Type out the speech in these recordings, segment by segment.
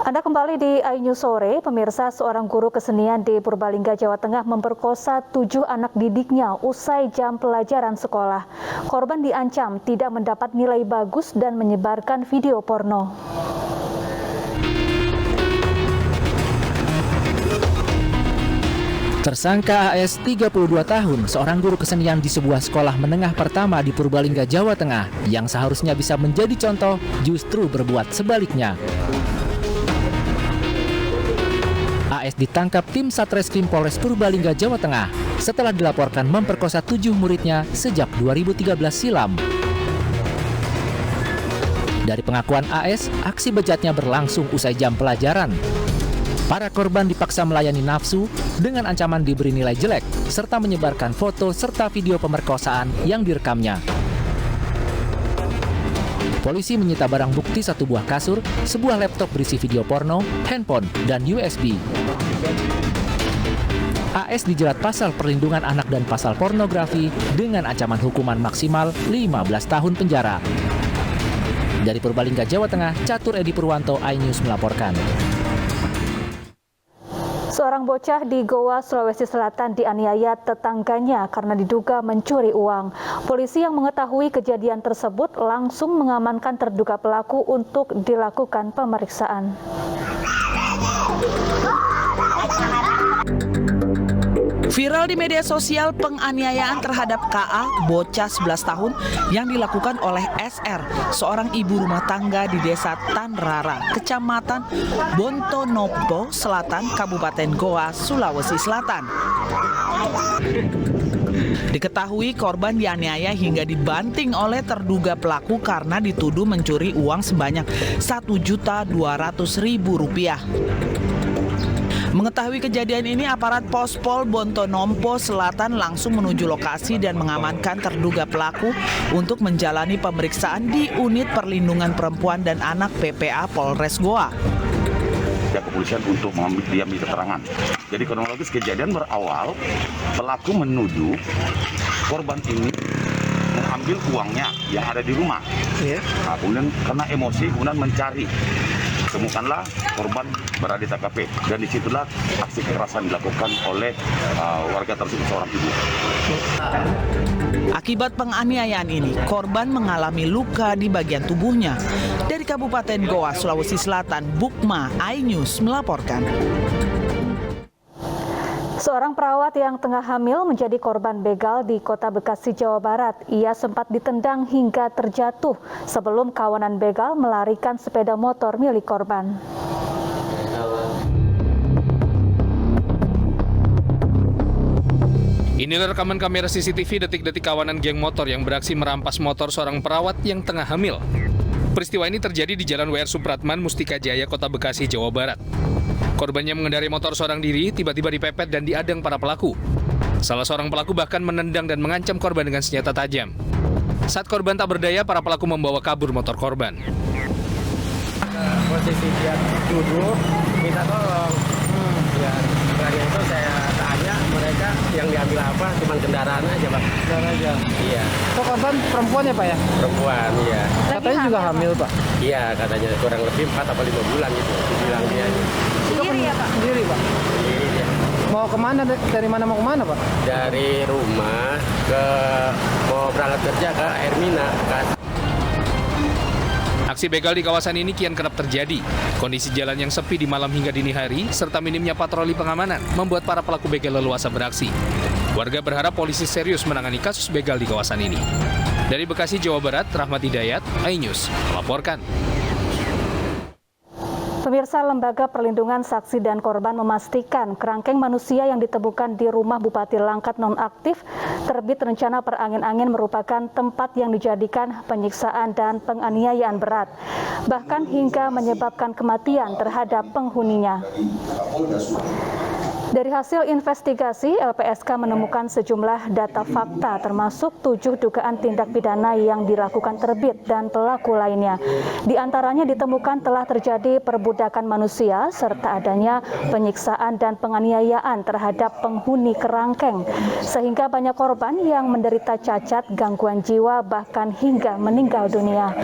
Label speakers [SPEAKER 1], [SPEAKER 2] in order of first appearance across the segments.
[SPEAKER 1] Anda kembali di iNews Sore. Pemirsa, seorang guru kesenian di Purbalingga, Jawa Tengah memperkosa 7 anak didiknya usai jam pelajaran sekolah. Korban diancam tidak mendapat nilai bagus dan menyebarkan video porno.
[SPEAKER 2] Tersangka AS 32 tahun, seorang guru kesenian di sebuah sekolah menengah pertama di Purbalingga, Jawa Tengah, yang seharusnya bisa menjadi contoh, justru berbuat sebaliknya. AS ditangkap tim Satreskrim Polres Purbalingga, Jawa Tengah setelah dilaporkan memperkosa 7 muridnya sejak 2013 silam. Dari pengakuan AS, aksi bejatnya berlangsung usai jam pelajaran. Para korban dipaksa melayani nafsu dengan ancaman diberi nilai jelek serta menyebarkan foto serta video pemerkosaan yang direkamnya. Polisi menyita barang bukti 1 buah kasur, sebuah laptop berisi video porno, handphone, dan USB. AS dijerat pasal perlindungan anak dan pasal pornografi dengan ancaman hukuman maksimal 15 tahun penjara. Dari Purbalingga, Jawa Tengah, Catur Edi Purwanto, iNews melaporkan.
[SPEAKER 1] Seorang bocah di Goa, Sulawesi Selatan dianiaya tetangganya karena diduga mencuri uang. Polisi yang mengetahui kejadian tersebut langsung mengamankan terduga pelaku untuk dilakukan pemeriksaan.
[SPEAKER 3] Viral di media sosial penganiayaan terhadap KA, bocah 11 tahun yang dilakukan oleh SR, seorang ibu rumah tangga di Desa Tanrara, Kecamatan Bontonopo Selatan, Kabupaten Goa, Sulawesi Selatan. Diketahui korban dianiaya hingga dibanting oleh terduga pelaku karena dituduh mencuri uang sebanyak Rp1.200.000. Mengetahui kejadian ini, aparat Pospol Bontonompo Selatan langsung menuju lokasi dan mengamankan terduga pelaku untuk menjalani pemeriksaan di Unit Perlindungan Perempuan dan Anak PPA Polres Goa.
[SPEAKER 4] Kepolisian untuk diambil keterangan. Jadi kronologis kejadian berawal, pelaku menuduh korban ini mengambil uangnya yang ada di rumah. Nah, kemudian karena emosi, kemudian mencari. Temukanlah korban berada di TKP dan disitulah aksi kekerasan dilakukan oleh warga tersebut, seorang ibu.
[SPEAKER 3] Akibat penganiayaan ini, korban mengalami luka di bagian tubuhnya. Dari Kabupaten Goa, Sulawesi Selatan, Bukma, iNews melaporkan.
[SPEAKER 1] Seorang perawat yang tengah hamil menjadi korban begal di Kota Bekasi, Jawa Barat. Ia sempat ditendang hingga terjatuh sebelum kawanan begal melarikan sepeda motor milik korban.
[SPEAKER 5] Inilah rekaman kamera CCTV detik-detik kawanan geng motor yang beraksi merampas motor seorang perawat yang tengah hamil. Peristiwa ini terjadi di Jalan WR Supratman, Mustika Jaya, Kota Bekasi, Jawa Barat. Korbannya mengendarai motor seorang diri, tiba-tiba dipepet dan diadang para pelaku. Salah seorang pelaku bahkan menendang dan mengancam korban dengan senjata tajam. Saat korban tak berdaya, para pelaku membawa kabur motor korban.
[SPEAKER 6] Posisi dia duduk, minta tolong. Ya, setelah itu saya tanya mereka yang diambil apa, cuma kendaraan aja, Pak. Kendaraan aja? Iya.
[SPEAKER 7] So, korban perempuan ya, Pak ya?
[SPEAKER 6] Perempuan, iya.
[SPEAKER 7] Katanya juga hamil, Pak?
[SPEAKER 6] Iya, katanya kurang lebih 4 atau 5 bulan gitu, dibilang dia.
[SPEAKER 1] Sendiri ya, Pak?
[SPEAKER 7] Sendiri, Pak?
[SPEAKER 6] Sendiri dia.
[SPEAKER 7] Mau kemana, dari mana mau kemana, Pak?
[SPEAKER 6] Dari rumah mau berangkat kerja ke Hermina.
[SPEAKER 5] Aksi begal di kawasan ini kian kerap terjadi. Kondisi jalan yang sepi di malam hingga dini hari, serta minimnya patroli pengamanan, membuat para pelaku begal leluasa beraksi. Warga berharap polisi serius menangani kasus begal di kawasan ini. Dari Bekasi, Jawa Barat, Rahmat Hidayat, iNews melaporkan.
[SPEAKER 1] Pemirsa, Lembaga Perlindungan Saksi dan Korban memastikan kerangkeng manusia yang ditemukan di rumah Bupati Langkat nonaktif terbit rencana perangin-angin merupakan tempat yang dijadikan penyiksaan dan penganiayaan berat, bahkan hingga menyebabkan kematian terhadap penghuninya. Dari hasil investigasi, LPSK menemukan sejumlah data fakta termasuk 7 dugaan tindak pidana yang dilakukan terbit dan pelaku lainnya. Di antaranya ditemukan telah terjadi perbudakan manusia serta adanya penyiksaan dan penganiayaan terhadap penghuni kerangkeng, sehingga banyak korban yang menderita cacat, gangguan jiwa, bahkan hingga meninggal dunia.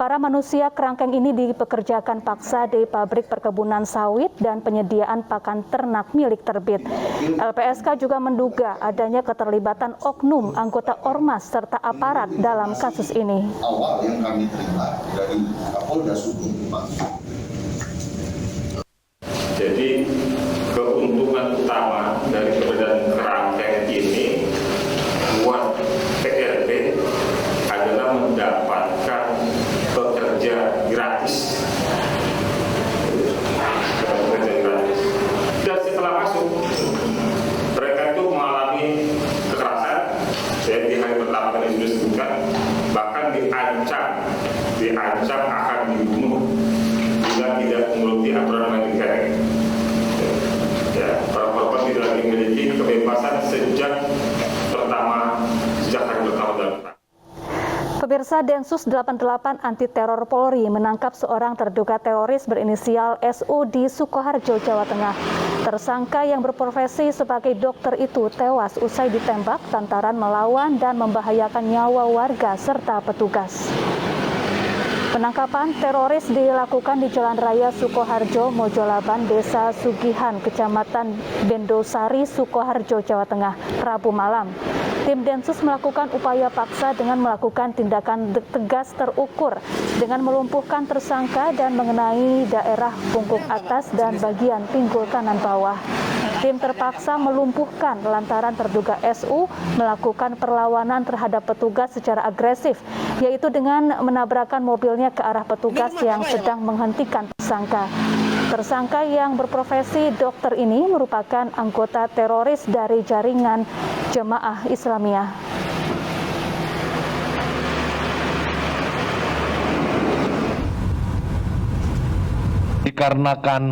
[SPEAKER 1] Para manusia kerangkeng ini dipekerjakan paksa di pabrik perkebunan sawit dan penyediaan pakan ternak milik terbit. LPSK juga menduga adanya keterlibatan oknum anggota ormas serta aparat dalam kasus ini.
[SPEAKER 8] Awal yang kami terima dari Kapolda Sudut.
[SPEAKER 9] Jadi keuntungan utama dari perbedaan kerangkeng ini buat PRT adalah mendapatkan pekerja gratis. Dan setelah masuk, mereka itu mengalami kekerasan. Di hari pertama tadi sudah disebutkan, bahkan diancam akan dibunuh jika tidak menuruti aturan main negara. Ya, para korban tidak lagi memiliki kebebasan sejak hari pertama dalam.
[SPEAKER 1] Pemirsa, Densus 88 Anti Teror Polri menangkap seorang terduga teroris berinisial SU di Sukoharjo, Jawa Tengah. Tersangka yang berprofesi sebagai dokter itu tewas usai ditembak lantaran melawan dan membahayakan nyawa warga serta petugas. Penangkapan teroris dilakukan di Jalan Raya Sukoharjo, Mojolaban, Desa Sugihan, Kecamatan Bendosari, Sukoharjo, Jawa Tengah, Rabu malam. Tim Densus melakukan upaya paksa dengan melakukan tindakan tegas terukur dengan melumpuhkan tersangka dan mengenai daerah punggung atas dan bagian pinggul kanan bawah. Tim terpaksa melumpuhkan lantaran terduga SU melakukan perlawanan terhadap petugas secara agresif, yaitu dengan menabrakkan mobilnya ke arah petugas yang sedang menghentikan tersangka. Tersangka yang berprofesi dokter ini merupakan anggota teroris dari jaringan Jemaah Islamiyah.
[SPEAKER 10] Dikarenakan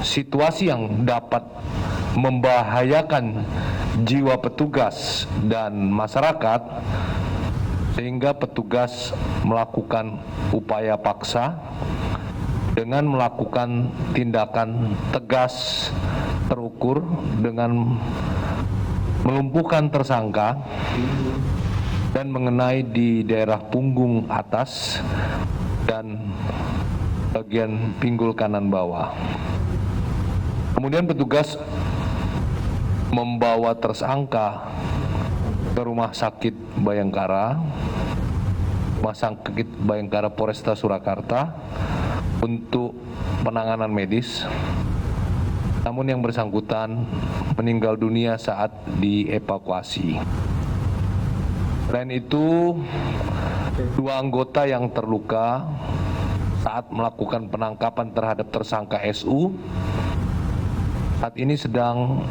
[SPEAKER 10] situasi yang dapat membahayakan jiwa petugas dan masyarakat, sehingga petugas melakukan upaya paksa dengan melakukan tindakan tegas terukur dengan melumpuhkan tersangka dan mengenai di daerah punggung atas dan bagian pinggul kanan bawah. Kemudian petugas membawa tersangka ke Rumah Sakit Bayangkara, Rumah Sakit Bayangkara Polresta Surakarta untuk penanganan medis. Namun yang bersangkutan meninggal dunia saat dievakuasi. Selain itu, 2 anggota yang terluka saat melakukan penangkapan terhadap tersangka SU saat ini sedang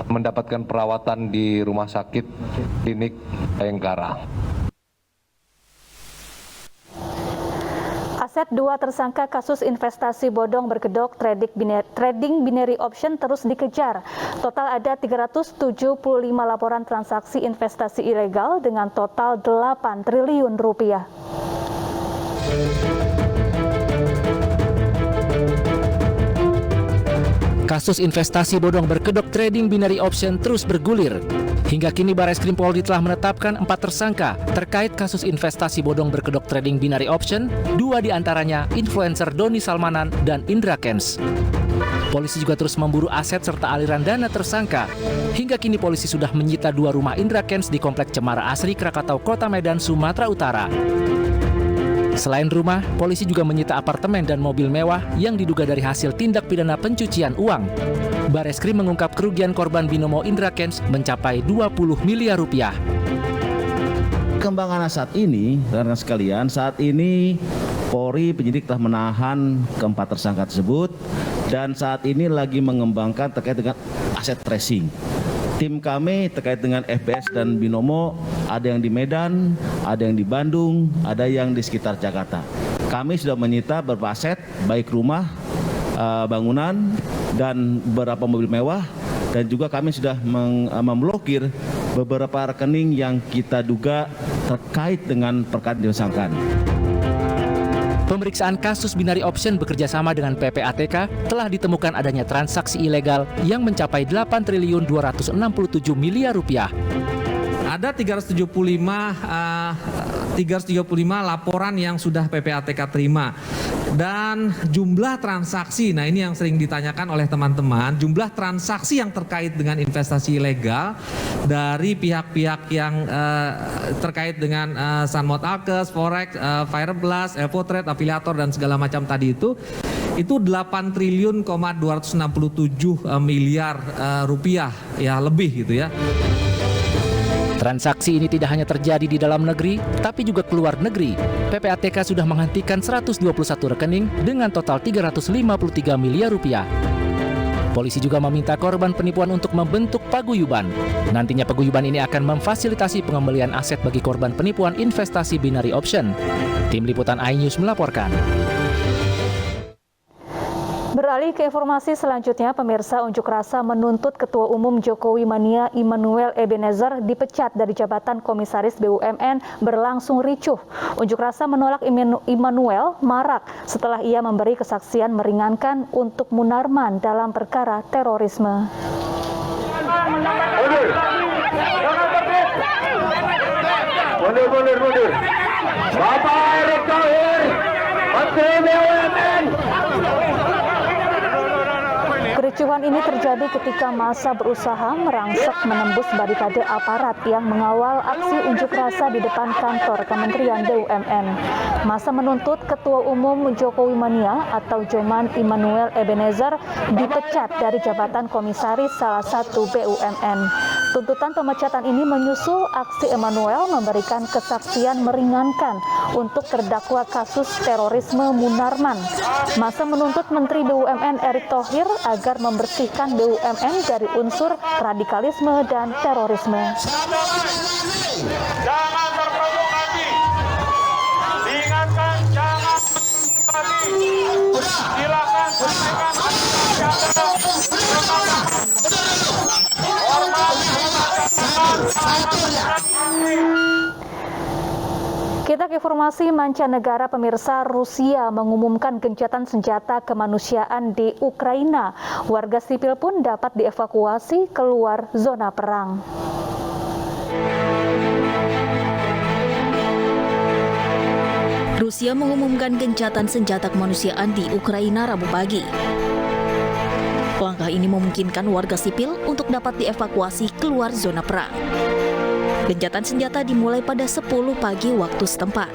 [SPEAKER 10] mendapatkan perawatan di Rumah Sakit Klinik Bayangkara.
[SPEAKER 1] Aset 2 tersangka kasus investasi bodong berkedok trading binary option terus dikejar. Total ada 375 laporan transaksi investasi ilegal dengan total 8 triliun rupiah.
[SPEAKER 2] Kasus investasi bodong berkedok trading binary option terus bergulir. Hingga kini Bareskrim Polri telah menetapkan 4 tersangka terkait kasus investasi bodong berkedok trading binary option, 2 diantaranya influencer Doni Salmanan dan Indra Kents. Polisi juga terus memburu aset serta aliran dana tersangka. Hingga kini polisi sudah menyita 2 rumah Indra Kents di Komplek Cemara Asri, Krakatau, Kota Medan, Sumatera Utara. Selain rumah, polisi juga menyita apartemen dan mobil mewah yang diduga dari hasil tindak pidana pencucian uang. Bareskrim mengungkap kerugian korban binomo Indra Kents mencapai 20 miliar rupiah.
[SPEAKER 11] Perkembangan saat ini, rekan sekalian, saat ini Polri penyidik telah menahan keempat tersangka tersebut dan saat ini lagi mengembangkan terkait dengan aset tracing. Tim kami terkait dengan FBS dan Binomo ada yang di Medan, ada yang di Bandung, ada yang di sekitar Jakarta. Kami sudah menyita beberapa aset, baik rumah, bangunan, dan beberapa mobil mewah. dan juga kami sudah memblokir beberapa rekening yang kita duga terkait dengan perkara disangkakan.
[SPEAKER 2] Pemeriksaan kasus binary option bekerjasama dengan PPATK telah ditemukan adanya transaksi ilegal yang mencapai 8.267 miliar rupiah.
[SPEAKER 12] Ada 375 laporan yang sudah PPATK terima. Dan jumlah transaksi, nah ini yang sering ditanyakan oleh teman-teman, jumlah transaksi yang terkait dengan investasi ilegal dari pihak-pihak yang terkait dengan Sunmode Alkes, Forex, Fireblast, Evotrade, afiliator dan segala macam tadi itu 8.267 miliar rupiah ya lebih gitu ya.
[SPEAKER 2] Transaksi ini tidak hanya terjadi di dalam negeri, tapi juga keluar negeri. PPATK sudah menghentikan 121 rekening dengan total 353 miliar rupiah. Polisi juga meminta korban penipuan untuk membentuk paguyuban. Nantinya paguyuban ini akan memfasilitasi pengembalian aset bagi korban penipuan investasi binary option. Tim Liputan iNews melaporkan.
[SPEAKER 1] Beralih ke informasi selanjutnya, pemirsa, unjuk rasa menuntut Ketua Umum Jokowi Mania Immanuel Ebenezer dipecat dari jabatan Komisaris BUMN berlangsung ricuh. Unjuk rasa menolak Immanuel marak setelah ia memberi kesaksian meringankan untuk Munarman dalam perkara terorisme.
[SPEAKER 9] Mundur. Bapak Erick Thohir, Menteri BUMN.
[SPEAKER 1] Kericuhan ini terjadi ketika massa berusaha merangsek menembus barikade aparat yang mengawal aksi unjuk rasa di depan kantor Kementerian BUMN. Massa menuntut Ketua Umum Jokowi Mania atau Joman Immanuel Ebenezer dipecat dari jabatan komisaris salah satu BUMN. Tuntutan pemecatan ini menyusul aksi Immanuel memberikan kesaksian meringankan untuk terdakwa kasus terorisme Munarman. Massa menuntut Menteri BUMN Erick Thohir agar membersihkan BUMN dari unsur radikalisme dan terorisme.
[SPEAKER 9] Jangan terprovokasi. Diingatkan jangan terprovokasi. Silakan sampaikan
[SPEAKER 1] Kita ke informasi mancanegara, pemirsa. Rusia mengumumkan gencatan senjata kemanusiaan di Ukraina. Warga sipil pun dapat dievakuasi keluar zona perang.
[SPEAKER 13] Rusia mengumumkan gencatan senjata kemanusiaan di Ukraina Rabu pagi. Langkah ini memungkinkan warga sipil untuk dapat dievakuasi keluar zona perang. Gencatan senjata dimulai pada 10 pagi waktu setempat.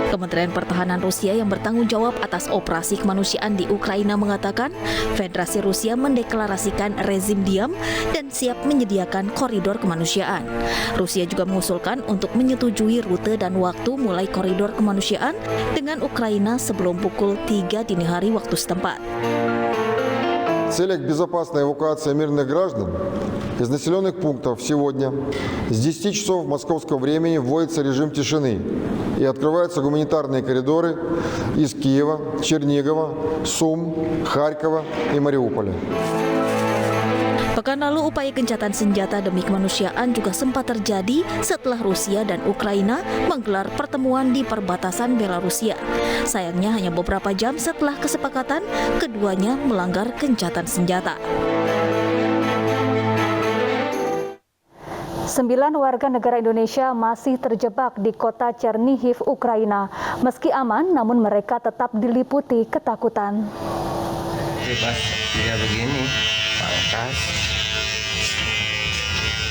[SPEAKER 13] Kementerian Pertahanan Rusia yang bertanggung jawab atas operasi kemanusiaan di Ukraina mengatakan Federasi Rusia mendeklarasikan rezim diam dan siap menyediakan koridor kemanusiaan. Rusia juga mengusulkan untuk menyetujui rute dan waktu mulai koridor kemanusiaan dengan Ukraina sebelum pukul 3 dini hari waktu setempat.
[SPEAKER 14] В целях безопасной эвакуации мирных граждан из населенных пунктов сегодня с 10 часов московского времени вводится режим тишины и открываются гуманитарные коридоры из Киева, Чернигова, Сум, Харькова и Мариуполя.
[SPEAKER 13] Pekan lalu upaya gencatan senjata demi kemanusiaan juga sempat terjadi setelah Rusia dan Ukraina menggelar pertemuan di perbatasan Belarusia. Sayangnya hanya beberapa jam setelah kesepakatan, keduanya melanggar gencatan senjata.
[SPEAKER 1] 9 warga negara Indonesia masih terjebak di kota Chernihiv, Ukraina. Meski aman, namun mereka tetap diliputi ketakutan.
[SPEAKER 6] Pas dia begini, pangkas.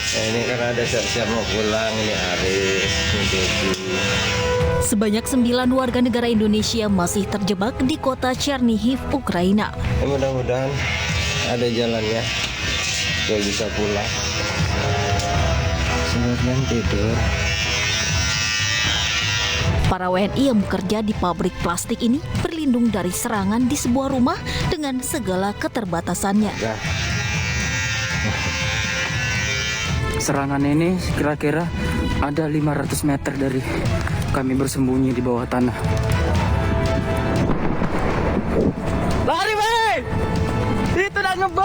[SPEAKER 6] Ini kan ada siap-siap mau pulang, ini Aris,
[SPEAKER 13] Sebanyak 9 warga negara Indonesia masih terjebak di kota Chernihiv, Ukraina.
[SPEAKER 6] Mudah-mudahan ada jalannya, supaya bisa pulang. Sebenarnya tidur.
[SPEAKER 13] Para WNI yang bekerja di pabrik plastik ini berlindung dari serangan di sebuah rumah dengan segala keterbatasannya.
[SPEAKER 15] Serangan ini kira-kira ada 500 meter dari kami bersembunyi di bawah tanah.
[SPEAKER 7] Lari, weh! Itu udah ngebom!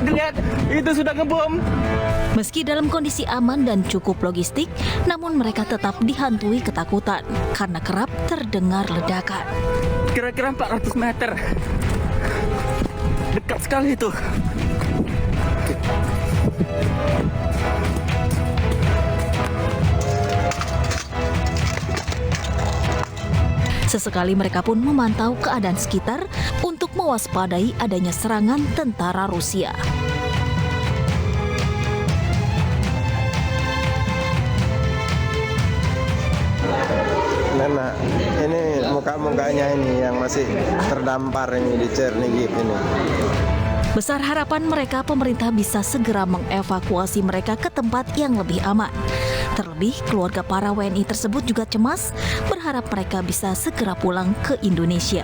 [SPEAKER 15] lihat itu sudah ngebom.
[SPEAKER 13] Meski dalam kondisi aman dan cukup logistik, namun mereka tetap dihantui ketakutan karena kerap terdengar ledakan.
[SPEAKER 15] Kira-kira 400 meter. Dekat sekali itu.
[SPEAKER 13] Sesekali mereka pun memantau keadaan sekitar untuk mewaspadai adanya serangan tentara Rusia.
[SPEAKER 16] Nah, ini muka-mukanya ini yang masih terdampar ini di Chernihiv ini.
[SPEAKER 13] Besar harapan mereka pemerintah bisa segera mengevakuasi mereka ke tempat yang lebih aman. Terlebih, keluarga para WNI tersebut juga cemas, berharap mereka bisa segera pulang ke Indonesia.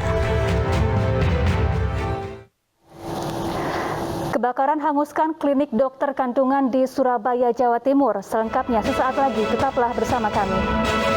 [SPEAKER 1] Kebakaran hanguskan klinik dokter kandungan di Surabaya, Jawa Timur. Selengkapnya sesaat lagi, tetaplah bersama kami.